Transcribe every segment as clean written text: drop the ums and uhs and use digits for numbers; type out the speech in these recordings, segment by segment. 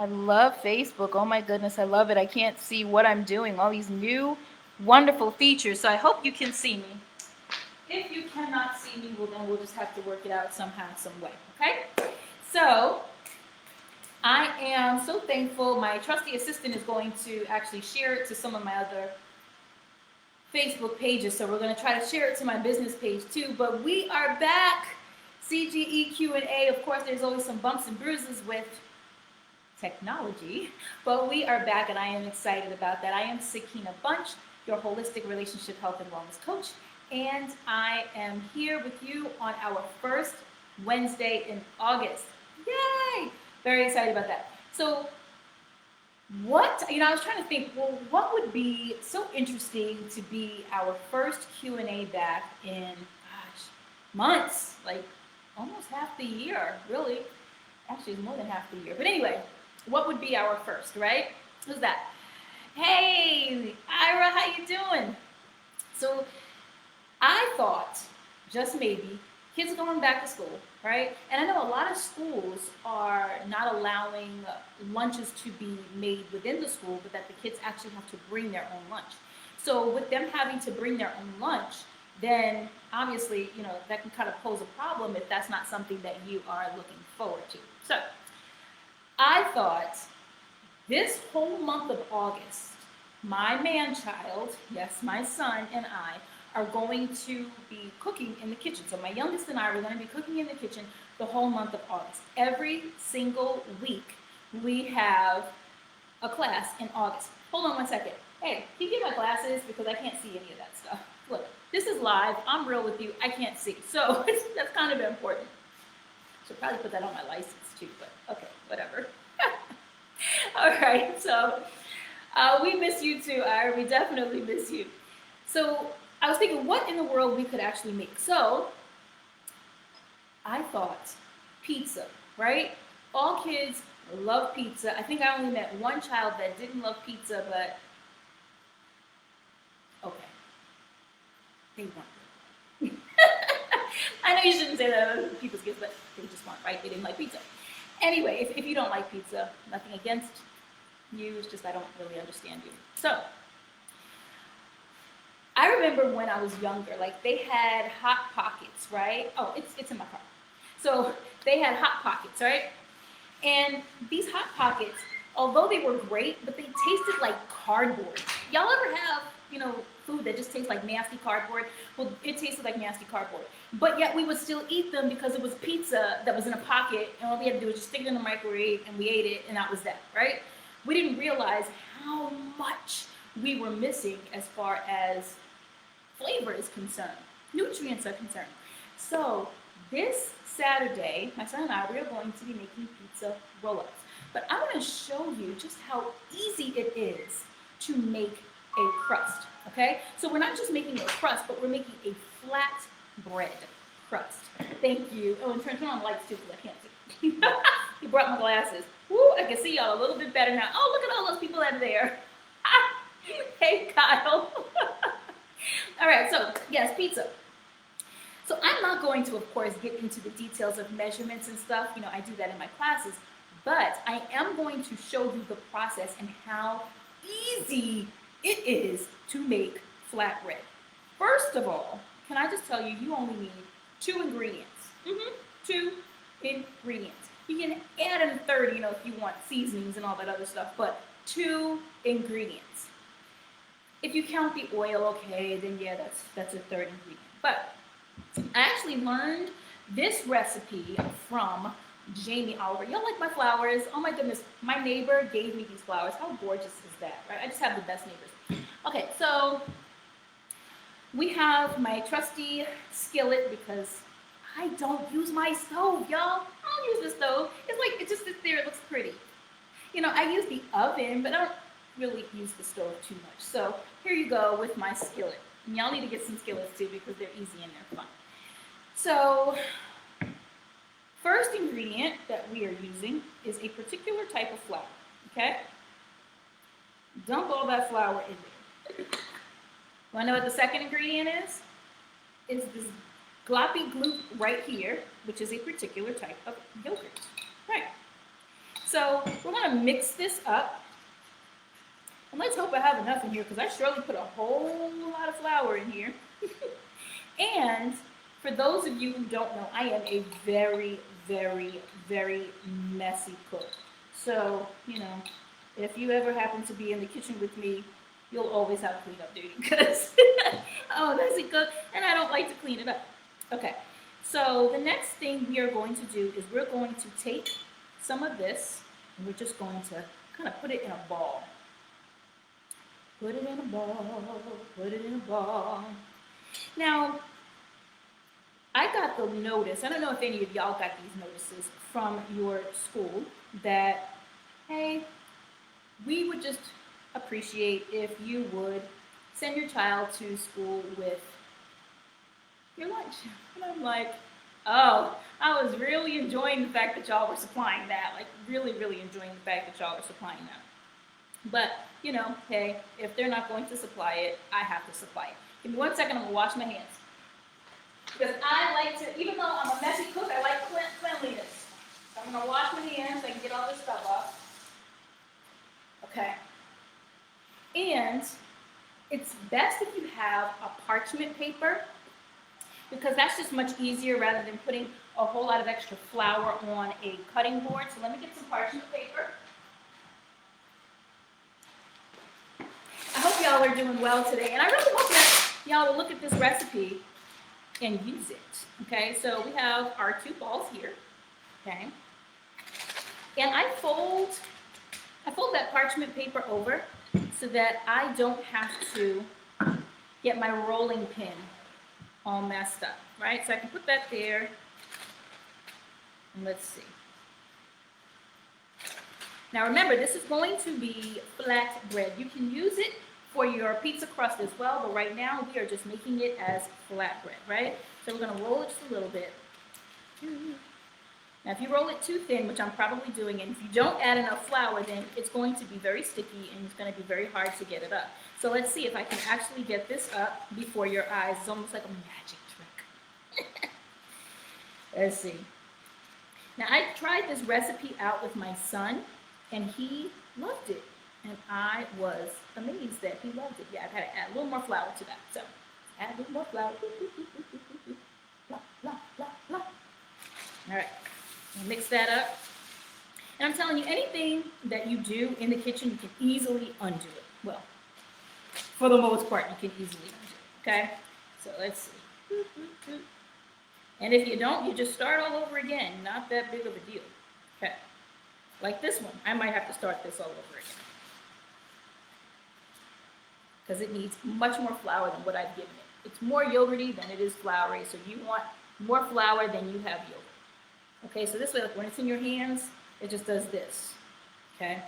I love Facebook. Oh my goodness, I love it. I can't see what I'm doing. All these new wonderful features. So I hope you can see me. If you cannot see me, well then we'll just have to work it out somehow, some way. Okay? So I am so thankful. My trusty assistant is going to actually share it to some of my other Facebook pages. So we're going to try to share it to my business page too. But we are back. CGE Q&A. Of course, there's always some bumps and bruises with technology, but we are back and I am excited about that. I am Sakina Bunch, your holistic relationship health and wellness coach, and I am here with you on our first Wednesday in August. Yay! Very excited about that. So I was trying to think, well, what would be so interesting to be our first Q&A back in, gosh, months, like almost half the year, really. Actually, it's more than half the year. But anyway, what would be our first, right? Who's that? Hey, Ira, how you doing? So I thought, just maybe, kids are going back to school, right? And I know a lot of schools are not allowing lunches to be made within the school, but that the kids actually have to bring their own lunch. So with them having to bring their own lunch, then obviously, that can kind of pose a problem if that's not something that you are looking forward to. So I thought this whole month of August, my man-child, yes, my son and I, are going to be cooking in the kitchen. So my youngest and I are going to be cooking in the kitchen the whole month of August. Every single week, we have a class in August. Hold on one second. Hey, can you get my glasses? Because I can't see any of that stuff. Look, this is live. I'm real with you. I can't see. So that's kind of important. Should probably put that on my license too, but okay, whatever. All right, so we miss you too, Ira. We definitely miss you. So I was thinking what in the world we could actually make. So I thought pizza, right? All kids love pizza. I think I only met one child that didn't love pizza, but okay, they want it. I know you shouldn't say that about people's kids, but they just want, right? They didn't like pizza. Anyway, if you don't like pizza, nothing against you, it's just I don't really understand you. So I remember when I was younger, like they had Hot Pockets, right? Oh, it's in my car. So they had Hot Pockets, right? And these Hot Pockets, although they were great, but they tasted like cardboard. Y'all ever have, food that just tastes like nasty cardboard? Well, it tasted like nasty cardboard. But yet we would still eat them because it was pizza that was in a pocket, and all we had to do was just stick it in the microwave, and we ate it, and that was that, right? We didn't realize how much we were missing as far as flavor is concerned, nutrients are concerned. So this Saturday, my son and I, we are going to be making pizza roll-ups. But I want to show you just how easy it is to make a crust, okay? So we're not just making a crust, but we're making a flat bread crust. Thank you. Oh, and turn on the lights too, because I can't see. You brought my glasses. Woo, I can see y'all a little bit better now. Oh, look at all those people that are there. Hey, Kyle. All right, so yes, pizza. So I'm not going to, of course, get into the details of measurements and stuff. I do that in my classes. But I am going to show you the process and how easy it is to make flatbread. First of all, can I just tell you, you only need 2 ingredients. 2 ingredients. You can add in a third, if you want seasonings and all that other stuff, but 2 ingredients. If you count the oil, okay, then yeah, that's a third ingredient. But I actually learned this recipe from Jamie Oliver. Y'all like my flowers? Oh my goodness, my neighbor gave me these flowers. How gorgeous is that, right? I just have the best neighbors. Okay, so we have my trusty skillet because I don't use my stove, y'all. I don't use the stove. It's like, it just sits there, it looks pretty. I use the oven, but I don't really use the stove too much. So here you go with my skillet. And y'all need to get some skillets too because they're easy and they're fun. So first ingredient that we are using is a particular type of flour, okay? Dump all that flour in there. Want to know what the second ingredient is? It's this gloppy gloop right here, which is a particular type of yogurt. Right. So we're gonna mix this up. And let's hope I have enough in here because I surely put a whole lot of flour in here. And for those of you who don't know, I am a very, very, very messy cook. So, if you ever happen to be in the kitchen with me, you'll always have cleanup duty because I'm a messy cook and I don't like to clean it up. Okay, so the next thing we are going to do is we're going to take some of this and we're just going to kind of put it in a ball. Put it in a ball, put it in a ball. Now, I got the notice, I don't know if any of y'all got these notices from your school that, hey, we would just appreciate if you would send your child to school with your lunch. And I'm like, oh, I was really enjoying the fact that y'all were supplying that, like really, really enjoying the fact that y'all were supplying that. But, hey, if they're not going to supply it, I have to supply it. Give me 1 second, I'm gonna wash my hands. Because I like to, even though I'm a messy cook, I like cleanliness. So I'm gonna wash my hands so I can get all this stuff off. Okay. And it's best if you have a parchment paper because that's just much easier rather than putting a whole lot of extra flour on a cutting board. So let me get some parchment paper. I hope y'all are doing well today. And I really hope that y'all will look at this recipe and use it. Okay, so we have our 2 balls here. Okay. And I fold that parchment paper over so that I don't have to get my rolling pin all messed up, right? So I can put that there. And let's see. Now remember, this is going to be flat bread. You can use it for your pizza crust as well, but right now we are just making it as flat bread, right? So we're gonna roll it just a little bit. Now if you roll it too thin, which I'm probably doing, and if you don't add enough flour, then it's going to be very sticky and it's gonna be very hard to get it up. So let's see if I can actually get this up before your eyes. It's almost like a magic trick. Let's see. Now I tried this recipe out with my son and he loved it. And I was amazed that he loved it. Yeah, I've had to add a little more flour to that. So add a little more flour. Blah, blah, blah, blah. All right, mix that up. And I'm telling you, anything that you do in the kitchen, you can easily undo it. Well, for the most part, you can easily undo it, okay? So let's see. And if you don't, you just start all over again. Not that big of a deal, okay? Like this one, I might have to start this all over again. Because it needs much more flour than what I've given it. It's more yogurty than it is floury, so you want more flour than you have yogurt. Okay, so this way, like when it's in your hands, it just does this. Okay,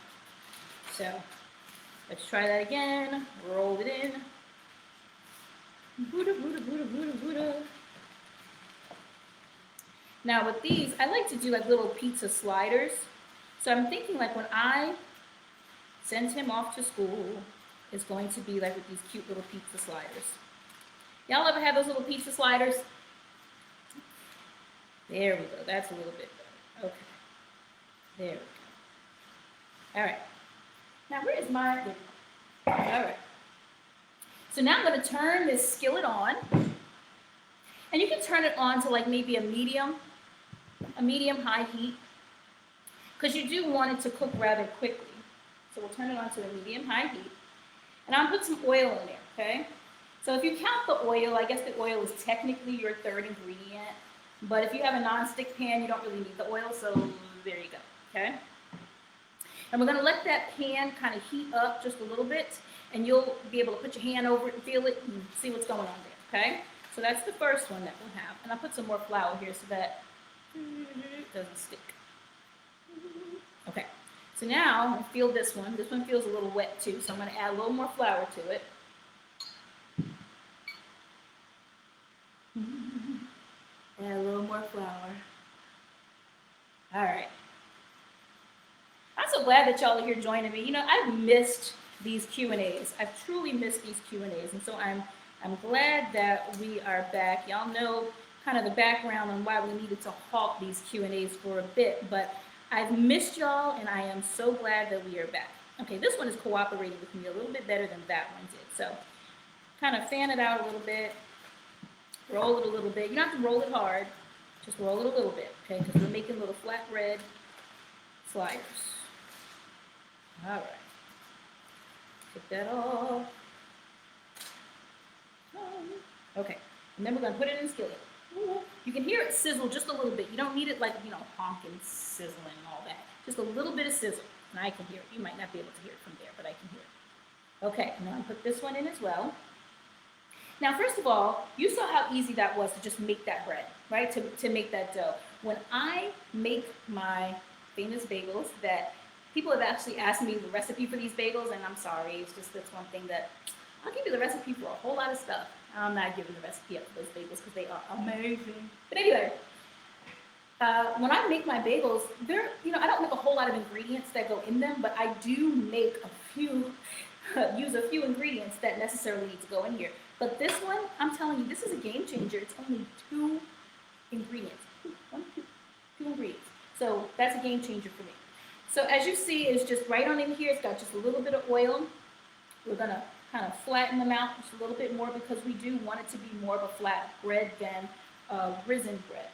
so let's try that again. Roll it in. Buddha, Buddha, Buddha, Buddha, Buddha. Now with these, I like to do like little pizza sliders. So I'm thinking like when I send him off to school, it's going to be like with these cute little pizza sliders. Y'all ever have those little pizza sliders? There we go. That's a little bit better. Okay. There we go. All right. Now where's my... All right. So now I'm going to turn this skillet on. And you can turn it on to like maybe a medium high heat. Because you do want it to cook rather quickly. So we'll turn it on to a medium high heat. And I'll put some oil in there, okay? So if you count the oil, I guess the oil is technically your third ingredient. But if you have a non-stick pan, you don't really need the oil, so there you go, okay? And we're gonna let that pan kind of heat up just a little bit, and you'll be able to put your hand over it and feel it and see what's going on there, okay? So that's the first one that we'll have. And I'll put some more flour here so that it doesn't stick. Okay, so now I'm gonna feel this one. This one feels a little wet too, so I'm gonna add a little more flour to it. Add a little more flour. All right. I'm so glad that y'all are here joining me. You know, I've missed these Q&As. I've truly missed these Q&As, and so I'm glad that we are back. Y'all know kind of the background on why we needed to halt these Q&As for a bit, but I've missed y'all, and I am so glad that we are back. Okay, this one is cooperating with me a little bit better than that one did. So, kind of fan it out a little bit, roll it a little bit. You don't have to roll it hard, just roll it a little bit, okay? Because we're making little flatbread sliders. All right. Take that off. Okay, and then we're gonna put it in the skillet. You can hear it sizzle just a little bit. You don't need it like, honking, sizzling and all that. Just a little bit of sizzle, and I can hear it. You might not be able to hear it from there, but I can hear it. Okay, now I'll put this one in as well. Now, first of all, you saw how easy that was to just make that bread, right? To make that dough. When I make my famous bagels that people have actually asked me the recipe for these bagels, and I'm sorry, it's just that's one thing that I'll give you the recipe for a whole lot of stuff. I'm not giving the recipe up for those bagels because they are amazing. But anyway, when I make my bagels, I don't make a whole lot of ingredients that go in them, but I do make use a few ingredients that necessarily need to go in here. But this one, I'm telling you, this is a game changer. It's only 2 ingredients. Two ingredients. So that's a game changer for me. So as you see, it's just right on in here. It's got just a little bit of oil. We're going to kind of flatten them out just a little bit more because we do want it to be more of a flat bread than risen bread.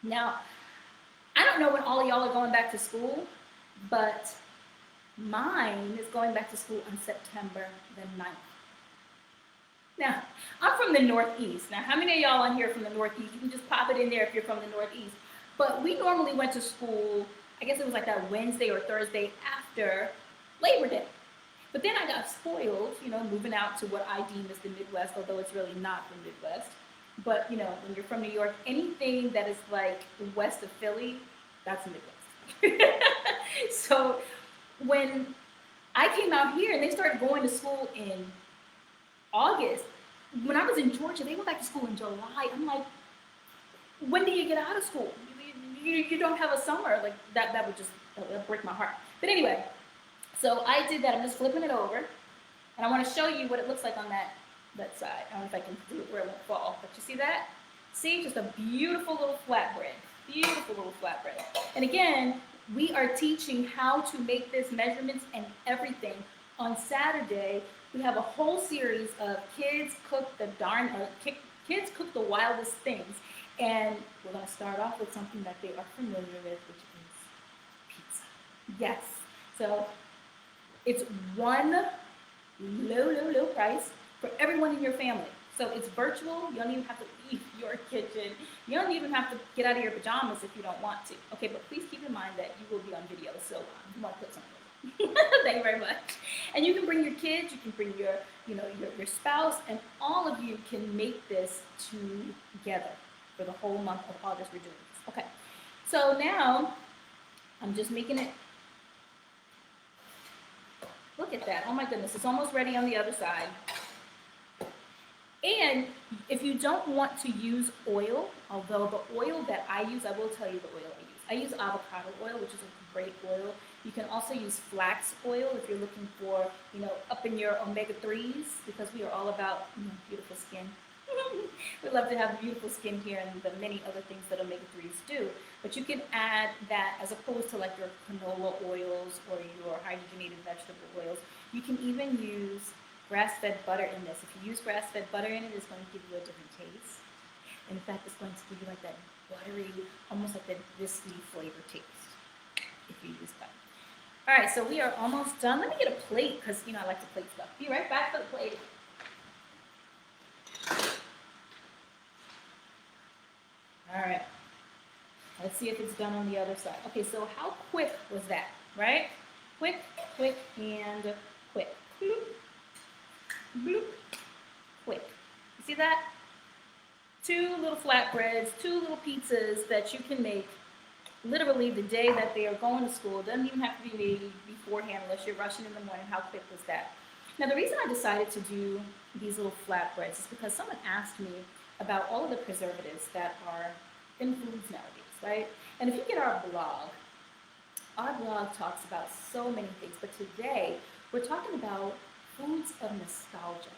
Now, I don't know when all of y'all are going back to school, but mine is going back to school on September the 9th. Now, I'm from the Northeast. Now, how many of y'all on here are from the Northeast? You can just pop it in there if you're from the Northeast. But we normally went to school, I guess it was like that Wednesday or Thursday after Labor Day. But then I got spoiled, moving out to what I deem as the Midwest, although it's really not the Midwest. But, when you're from New York, anything that is like west of Philly, that's the Midwest. So when I came out here and they started going to school in August, when I was in Georgia, they went back to school in July. I'm like, when do you get out of school? You don't have a summer. Like, that would just break my heart. But anyway, so I did that. I'm just flipping it over. And I want to show you what it looks like on that side. I don't know if I can do it where it won't fall. But you see that? See? Just a beautiful little flatbread. Beautiful little flatbread. And again, we are teaching how to make this, measurements and everything. On Saturday, we have a whole series of kids cook the wildest things. And we're going to start off with something that they are familiar with, which is pizza. Yes. So it's one low price for everyone in your family. So it's virtual. You don't even have to leave your kitchen. You don't even have to get out of your pajamas if you don't want to. Okay, but please keep in mind that you will be on video, so you want to put something. Thank you very much. And you can bring your kids, you can bring your spouse, and all of you can make this together for the whole month of August. We're doing this. Okay. So now I'm just making it. Look at that. Oh my goodness, it's almost ready on the other side. And if you don't want to use oil, although the oil that I use, I will tell you the oil I use. I use avocado oil, which is a great oil. You can also use flax oil if you're looking for, up in your omega-3s, because we are all about beautiful skin. We love to have beautiful skin here and the many other things that omega-3s do. But you can add that as opposed to like your canola oils or your hydrogenated vegetable oils. You can even use grass-fed butter in this. If you use grass-fed butter in it, it's going to give you a different taste. In fact, it's going to give you like that buttery, almost like that viscous flavor taste if you use butter. All right, so we are almost done. Let me get a plate because, I like to plate stuff. Be right back for the plate. All right. Let's see if it's done on the other side. Okay, so how quick was that, right? Quick, and quick. Bloop, bloop, quick. You see that? 2 little flatbreads, 2 little pizzas that you can make literally the day that they are going to school. It doesn't even have to be made beforehand unless you're rushing in the morning. How quick was that? Now, the reason I decided to do these little flatbreads is because someone asked me about all of the preservatives that are in foods nowadays, right? And if you get our blog talks about so many things, but today we're talking about foods of nostalgia,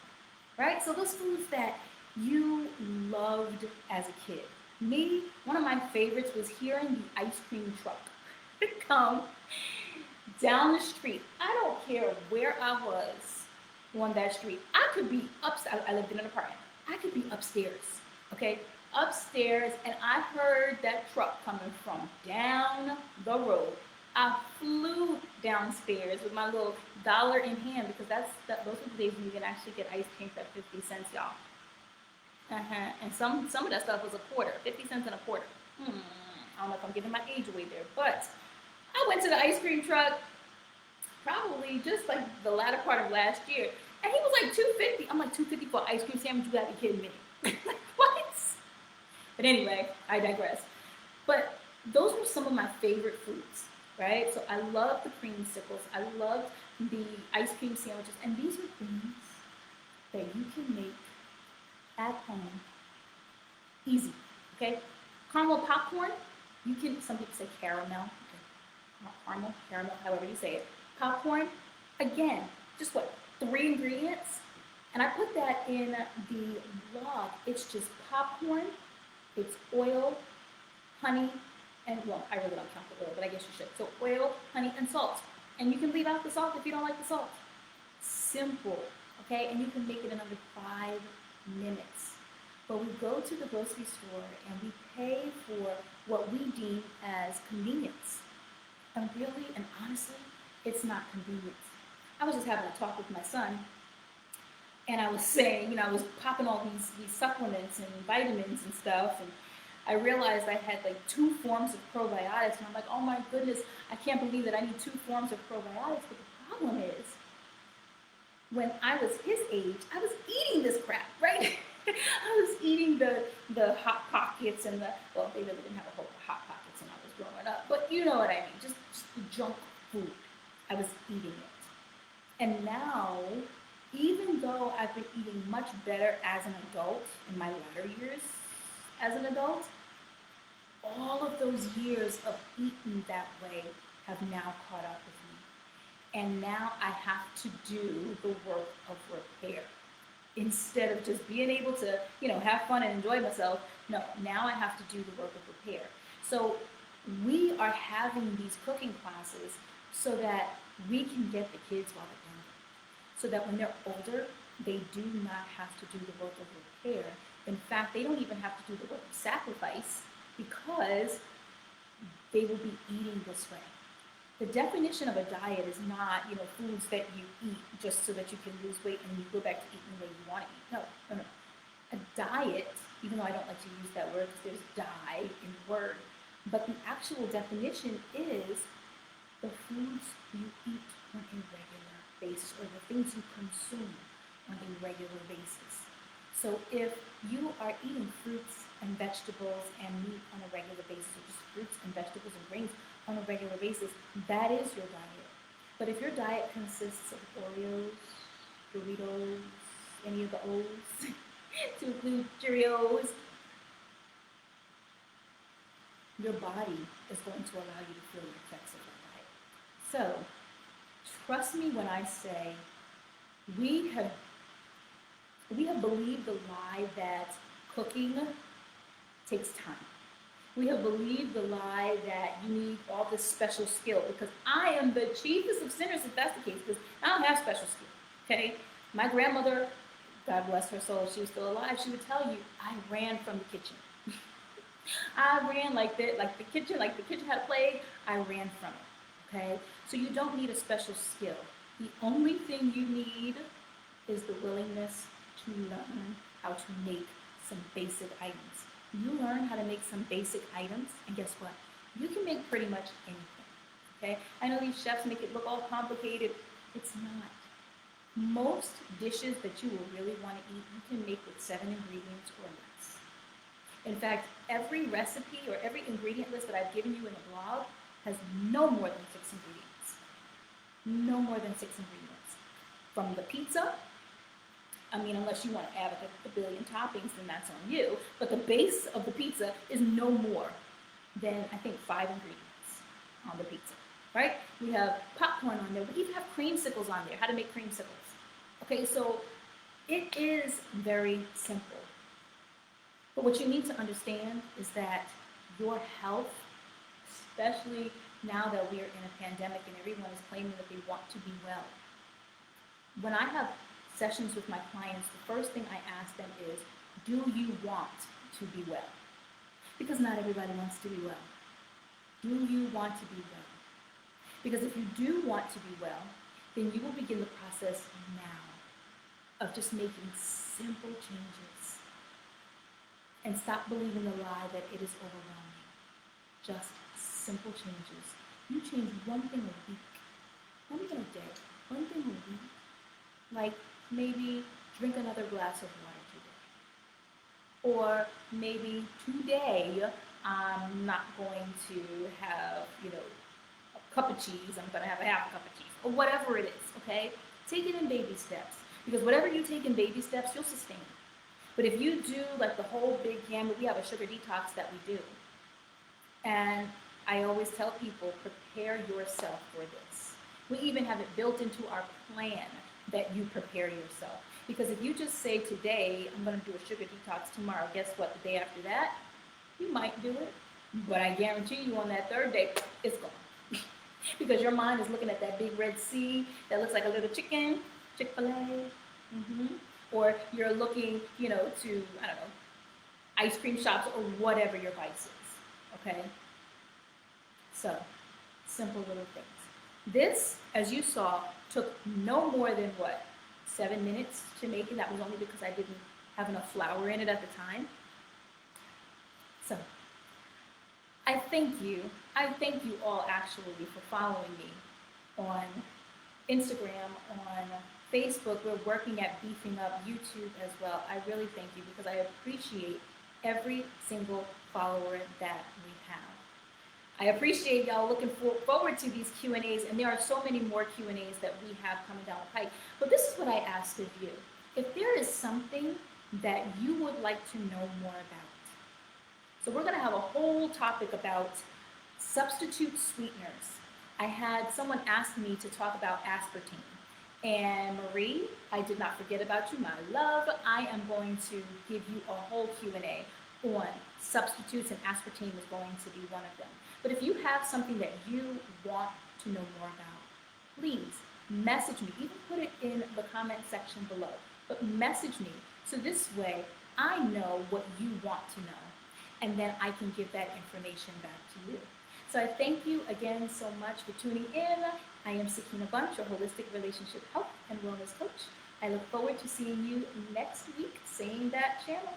right? So those foods that you loved as a kid. Me, one of my favorites was hearing the ice cream truck. come down the street. I don't care where I was on that street. I could be upstairs. I lived in an apartment. I could be upstairs, okay? Upstairs, and I heard that truck coming from down the road. I flew downstairs with my little dollar in hand because those are the days when you can actually get ice cream for 50 cents, y'all. And some of that stuff was a quarter, 50 cents and a quarter. I don't know if I'm giving my age away there, but I went to the ice cream truck probably just like the latter part of last year, and he was like 250. I'm like 250 for an ice cream sandwich? You gotta be kidding me! Like what? But anyway, I digress. But those were some of my favorite foods, right? So I love the creamsicles. I loved the ice cream sandwiches, and these are things that you can make at home easy. Okay, caramel popcorn. You can. Some people say caramel. Okay. Caramel, caramel, however you say it. Popcorn. Again, just what 3 ingredients, and I put that in the blog. It's just popcorn. It's oil, honey, and well, I really don't count the oil, but I guess you should. So oil, honey, and salt. And you can leave out the salt if you don't like the salt. Simple, okay? And you can make it in under 5 minutes. But we go to the grocery store and we pay for what we deem as convenience. And really and honestly, it's not convenience. I was just having a talk with my son, and I was saying, I was popping all these supplements and vitamins and stuff, and I realized I had like 2 forms of probiotics, and I'm like, oh my goodness, I can't believe that I need 2 forms of probiotics. But the problem is, when I was his age, I was eating this crap, right? I was eating the hot pockets and well, they really didn't have a whole lot of hot pockets when I was growing up, but you know what I mean, just the junk food. I was eating it. And now, even though I've been eating much better as an adult in my latter years as an adult, all of those years of eating that way have now caught up with me. And now I have to do the work of repair. Instead of just being able to, have fun and enjoy myself, no, now I have to do the work of repair. So we are having these cooking classes so that we can get the kids while they're younger. So that when they're older, they do not have to do the work of repair. In fact, they don't even have to do the work of sacrifice because they will be eating this way. The definition of a diet is not, foods that you eat just so that you can lose weight and you go back to eating the way you want to eat. No. A diet, even though I don't like to use that word because there's die in the word, but the actual definition is the foods you eat on a regular basis, or the things you consume on a regular basis. So if you are eating fruits and vegetables and meat on a regular basis, or just fruits and vegetables and grains on a regular basis, that is your diet. But if your diet consists of Oreos, Doritos, any of the O's, to include Cheerios, your body is going to allow you to feel the effects of that diet. So, trust me when I say we have believed the lie that cooking takes time. We have believed the lie that you need all this special skill, because I am the chiefest of sinners if that's the case, because I don't have special skill, okay? My grandmother, God bless her soul, if she was still alive, she would tell you, I ran from the kitchen. I ran like the kitchen had a plague, I ran from it, okay? So you don't need a special skill. The only thing you need is the willingness to learn how to make some basic items. You learn how to make some basic items, and guess what? You can make pretty much anything, okay? I know these chefs make it look all complicated. It's not. Most dishes that you will really want to eat, you can make with 7 ingredients or less. In fact, every recipe or every ingredient list that I've given you in the blog has no more than 6 ingredients. No more than 6 ingredients. From the pizza, unless you want to add a billion toppings, then that's on you. But the base of the pizza is no more than, I think, 5 ingredients on the pizza, right? We have popcorn on there. We even have creamsicles on there, how to make creamsicles. Okay, so it is very simple. But what you need to understand is that your health, especially now that we are in a pandemic and everyone is claiming that they want to be well. When I have sessions with my clients, the first thing I ask them is, do you want to be well? Because not everybody wants to be well. Do you want to be well? Because if you do want to be well, then you will begin the process now of just making simple changes and stop believing the lie that it is overwhelming. Just simple changes. You change one thing a week, one thing a day, one thing a week. Like maybe drink another glass of water today. Or maybe today I'm not going to have, a cup of cheese. I'm going to have a half a cup of cheese. Or whatever it is, okay? Take it in baby steps. Because whatever you take in baby steps, you'll sustain it. But if you do like the whole big gamut, we have a sugar detox that we do. And I always tell people, prepare yourself for this. We even have it built into our plan that you prepare yourself. Because if you just say today, I'm going to do a sugar detox tomorrow, guess what? The day after that, you might do it. But I guarantee you on that third day, it's gone. Because your mind is looking at that big red C that looks like a little chicken, Chick-fil-A. Mm-hmm. Or you're looking, to, I don't know, ice cream shops or whatever your vice is. Okay? So, simple little things. This, as you saw, took no more than 7 minutes to make it. That was only because I didn't have enough flour in it at the time. So, I thank you all actually for following me on Instagram, on Facebook. We're working at beefing up YouTube as well. I really thank you because I appreciate every single follower that we have. I appreciate y'all looking forward to these Q&As, and there are so many more Q&As that we have coming down the pike. But this is what I ask of you. If there is something that you would like to know more about, so we're going to have a whole topic about substitute sweeteners. I had someone ask me to talk about aspartame. And Marie, I did not forget about you, my love. I am going to give you a whole Q&A on substitutes, and aspartame is going to be one of them. But if you have something that you want to know more about, please message me. Even put it in the comment section below. But message me so this way I know what you want to know. And then I can give that information back to you. So I thank you again so much for tuning in. I am Sakina Bunch, your holistic relationship health and wellness coach. I look forward to seeing you next week, same bat channel.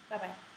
Bye-bye.